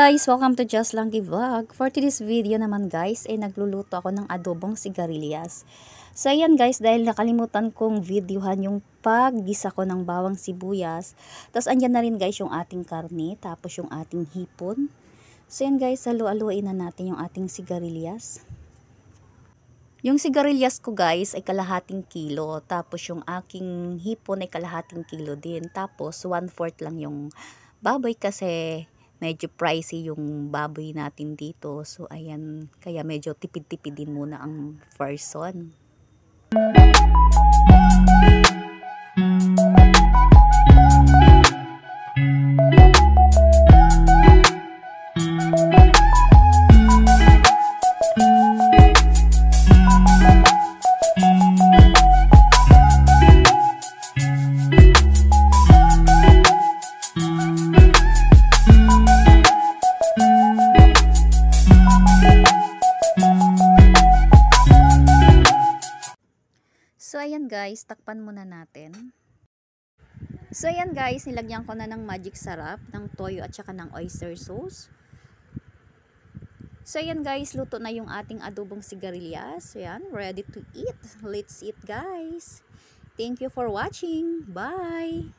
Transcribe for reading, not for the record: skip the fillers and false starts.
guys! Welcome to Just Langgi Vlog. For today's video naman guys, ay nagluluto ako ng adobong sigarilyas. So ayan guys, dahil nakalimutan kong videohan yung paggisa ko ng bawang sibuyas. Tapos andyan na rin guys yung ating karne, tapos yung ating hipon. So ayan guys, halu-haluin na natin yung ating sigarilyas. Yung sigarilyas ko guys ay kalahating kilo. Tapos yung aking hipon ay kalahating kilo din. Tapos 1/4 lang yung baboy kasi medyo pricey yung baboy natin dito. So ayan, kaya medyo tipid-tipid din muna ang person. So ayan guys, takpan muna natin. So ayan guys, nilagyan ko na ng magic sarap, ng toyo at saka ng oyster sauce. So ayan guys, luto na yung ating adobong sigarilyas. Ayan, ready to eat. Let's eat guys. Thank you for watching. Bye!